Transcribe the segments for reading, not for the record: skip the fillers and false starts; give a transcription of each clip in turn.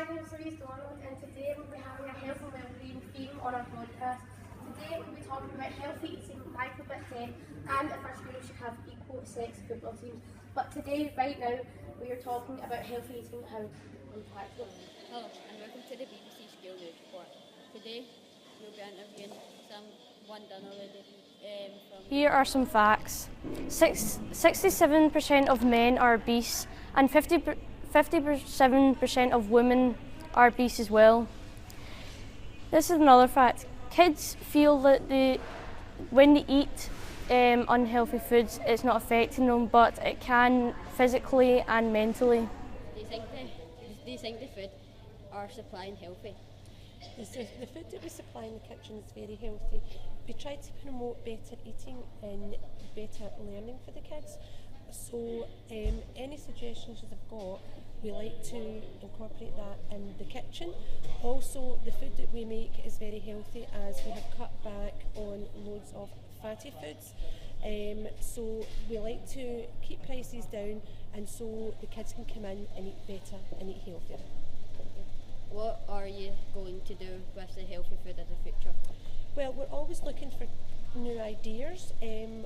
Hi, I'm Louise Donald, and today we'll be having a health and wellbeing theme on our podcast. Today we'll be talking about healthy eating, microbit 10, and if our schools should have equal sex football teams. But today, right now, we are talking about healthy eating and impactful. Hello and welcome to the BBC School News Report. Today we'll be interviewing someone done already from... Here are some facts. 67% of men are obese and 57% of women are obese as well. This is another fact. Kids feel that when they eat unhealthy foods, it's not affecting them, but it can physically and mentally. Do you think the food are supplying healthy? The food that we supply in the kitchen is very healthy. We try to promote better eating and better learning for the kids. So any suggestions you've got, we like to incorporate that in the kitchen. Also, the food that we make is very healthy as we have cut back on loads of fatty foods. So we like to keep prices down, and so the kids can come in and eat better and eat healthier. What are you going to do with the healthy food in the future? Well, we're always looking for new ideas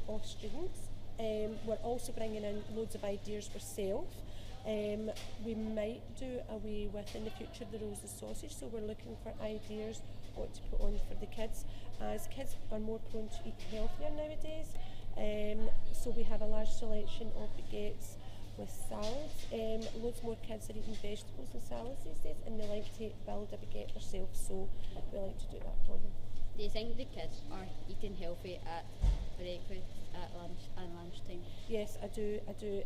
of students. We're also bringing in loads of ideas ourselves. We might do away with in the future the rolls of sausage, so we're looking for ideas what to put on for the kids, as kids are more prone to eat healthier nowadays. So we have a large selection of baguettes with salads. Loads more kids are eating vegetables and salads these days, and they like to build a baguette themselves, so we like to do that for them. Do you think the kids are eating healthy at breakfast, at lunch and lunchtime? Yes, I do.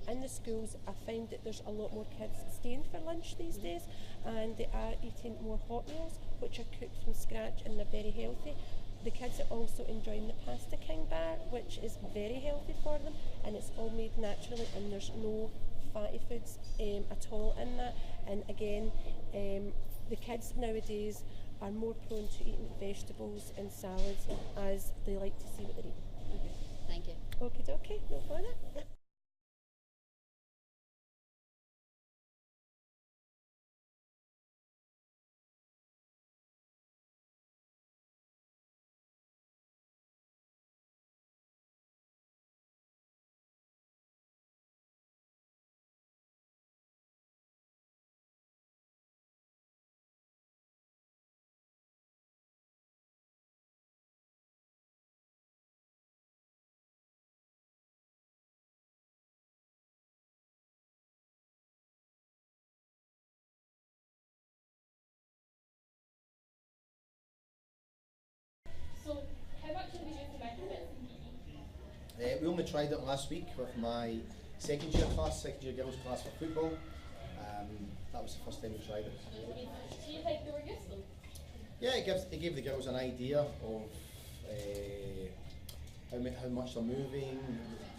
In the schools, I find that there's a lot more kids staying for lunch these days, and they are eating more hot meals, which are cooked from scratch and they're very healthy. The kids are also enjoying the Pasta King bar, which is very healthy for them, and it's all made naturally, and there's no fatty foods at all in that. And again, the kids nowadays are more prone to eating vegetables and salads, as they like to see what they're eating. Okay, thank you. Okie dokie, no bother. So, how much have you used the microbits in PE? We only tried it last week with my second year girls class for football. That was the first time we tried it. Do you think they were useful? Yeah, it gave the girls an idea of how much they're moving,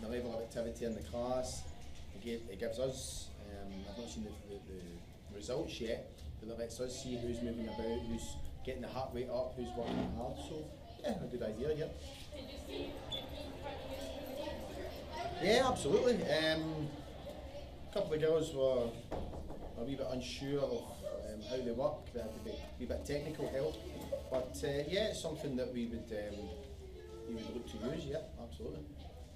the level of activity in the class. It gives us, I've not seen the results yet, but it lets us see who's moving about, who's getting the heart rate up, who's working hard. So yeah, a good idea, yeah. Did you see Yeah, absolutely. A couple of girls were a wee bit unsure of how they work. They had to be a wee bit technical help, but yeah, it's something that we would look to use. Yeah, absolutely.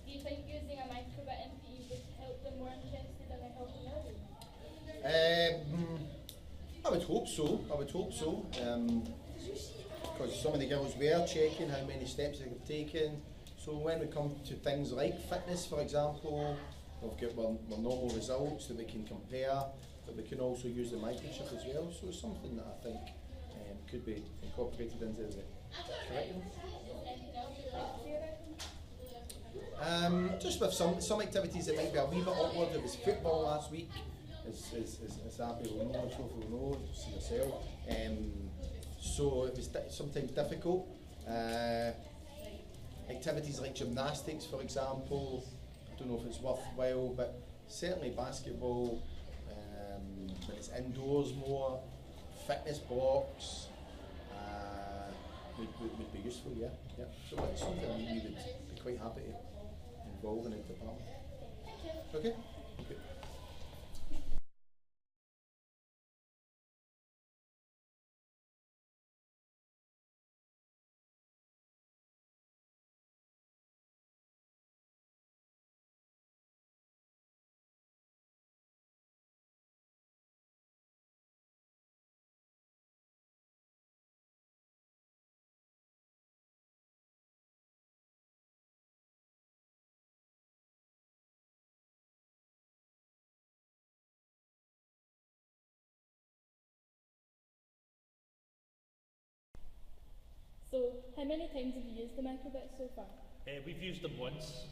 Do you think using a microbit in PE would help them more interested in their health and wellbeing? I would hope so. Because some of the girls were checking how many steps they have taken. So when we come to things like fitness, for example, we've got our normal results that we can compare, but we can also use the microchip as well. So it's something that I think could be incorporated into the curriculum. Anything else you'd like to say about them? Just with some activities that might be a wee bit awkward. There was football last week, as Abby will know, Sophie will know, see yourself. So it was sometimes difficult. Activities like gymnastics, for example, I don't know if it's worthwhile, but certainly basketball, when it's indoors more, fitness blocks would be useful, yeah. So it's something we would be quite happy to involve in the department. Okay? So, how many times have you used the microbits so far? We've used them once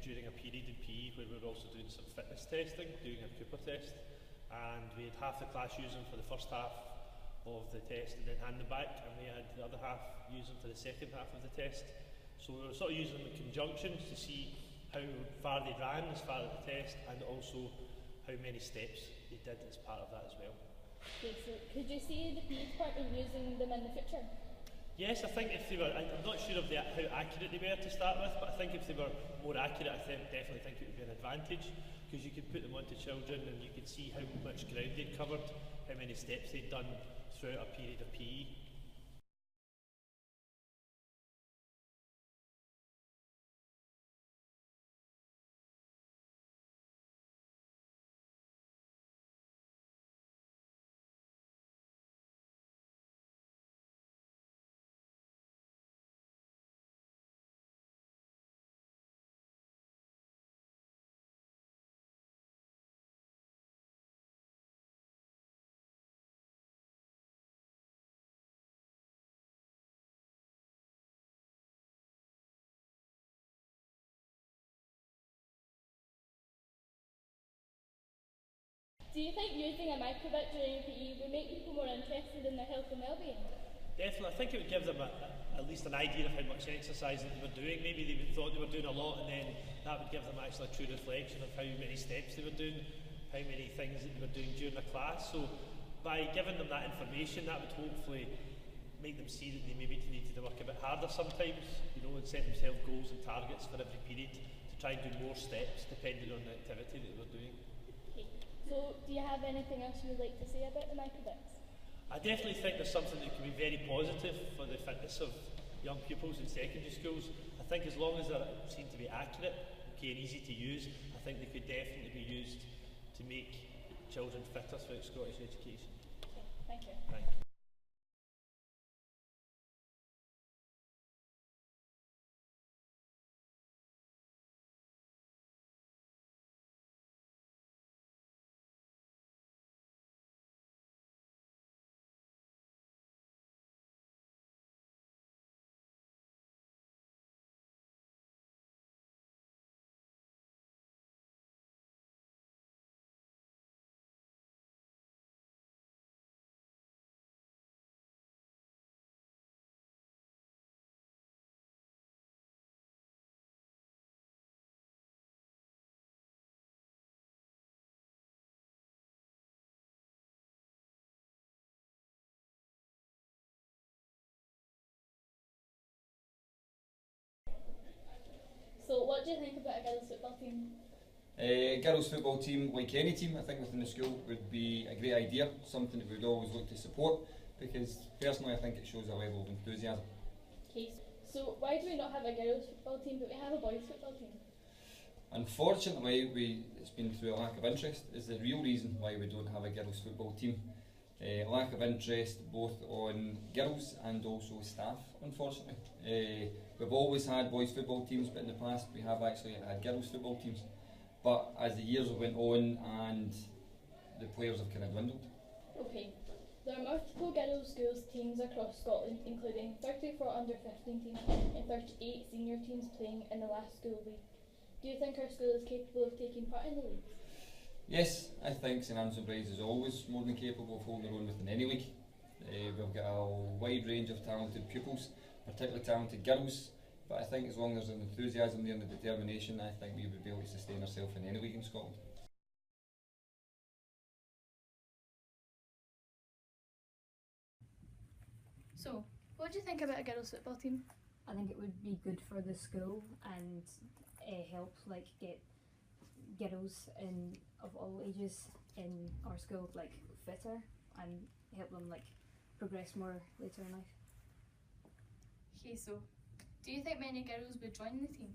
during a period in PE where we were also doing some fitness testing, doing a Cooper test, and we had half the class use them for the first half of the test and then hand them back, and we had the other half use them for the second half of the test. So we were sort of using them in conjunction to see how far they ran as part of the test and also how many steps they did as part of that as well. Okay, so could you see the PE department using them in the future? Yes, I think if they were, I'm not sure of how accurate they were to start with, but I think if they were more accurate, I definitely think it would be an advantage, because you could put them onto children and you could see how much ground they'd covered, how many steps they'd done throughout a period of PE. Do you think using a microbit during PE would make people more interested in their health and well-being? Definitely, I think it would give them at least an idea of how much exercise that they were doing. Maybe they thought they were doing a lot, and then that would give them actually a true reflection of how many steps they were doing, how many things that they were doing during the class. So by giving them that information, that would hopefully make them see that they maybe needed to work a bit harder sometimes, and set themselves goals and targets for every period to try and do more steps depending on the activity that they were doing. Okay. So do you have anything else you would like to say about the microbits? I definitely think there's something that can be very positive for the fitness of young pupils in secondary schools. I think as long as they seem to be accurate, and easy to use, I think they could definitely be used to make children fitter throughout Scottish education. Okay, thank you. Thank you. So what do you think about a girls' football team? Girls' football team, like any team, I think within the school would be a great idea, something that we'd always look to support, because personally I think it shows a level of enthusiasm. Okay, so why do we not have a girls' football team but we have a boys' football team? Unfortunately, it's been through a lack of interest is the real reason why we don't have a girls' football team. Lack of interest both on girls and also staff, unfortunately. We've always had boys' football teams, but in the past we have actually had girls' football teams. But as the years went on and the players have kind of dwindled. Okay, there are multiple girls' schools teams across Scotland, including 34 under-15 teams and 38 senior teams playing in the last school league. Do you think our school is capable of taking part in the league? Yes, I think St Anne's and Brides is always more than capable of holding their own within any league. We've got a wide range of talented pupils, particularly talented girls, but I think as long as there's an enthusiasm there and a determination, I think we would be able to sustain ourselves in any league in Scotland. So, what do you think about a girls' football team? I think it would be good for the school and help get girls of all ages in our school fitter and help them progress more later in life. Okay, so do you think many girls would join the team?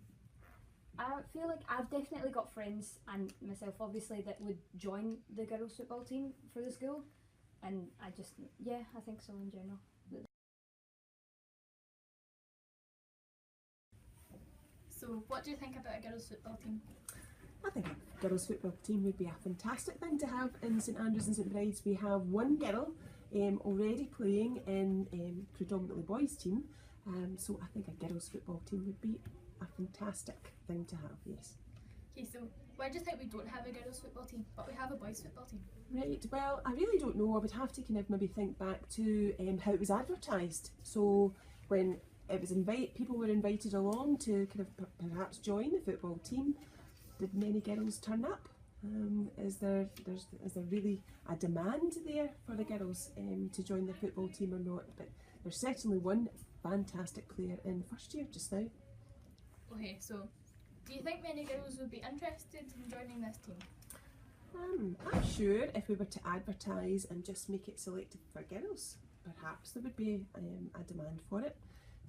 I feel like I've definitely got friends and myself obviously that would join the girls' football team for the school, and I think so in general. So what do you think about a girls' football team? I think a girls' football team would be a fantastic thing to have in St Andrews and St Brides. We have one girl already playing in predominantly boys' team, So I think a girls football team would be a fantastic thing to have, yes. Okay, so why do you think we don't have a girls football team, but we have a boys football team? Right, well, I really don't know. I would have to kind of maybe think back to how it was advertised. So when it was people were invited along to kind of perhaps join the football team, did many girls turn up? Is there really a demand there for the girls to join the football team or not? But there's certainly one fantastic player in first year just now. Okay, so do you think many girls would be interested in joining this team? I'm sure if we were to advertise and just make it selective for girls, perhaps there would be a demand for it.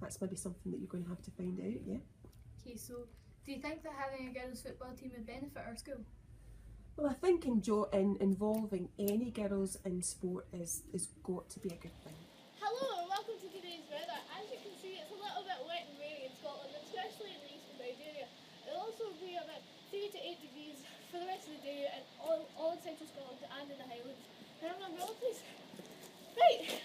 That's maybe something that you're going to have to find out, yeah. Okay, so do you think that having a girls football team would benefit our school? Well, I think involving any girls in sport is got to be a good thing. Hello and welcome to today's weather. As you can see, it's a little bit wet and rainy in Scotland, especially in the East Kilbride area. It'll also be about 3 to 8 degrees for the rest of the day in all in central Scotland and in the Highlands. Can I have an umbrella, please? Right.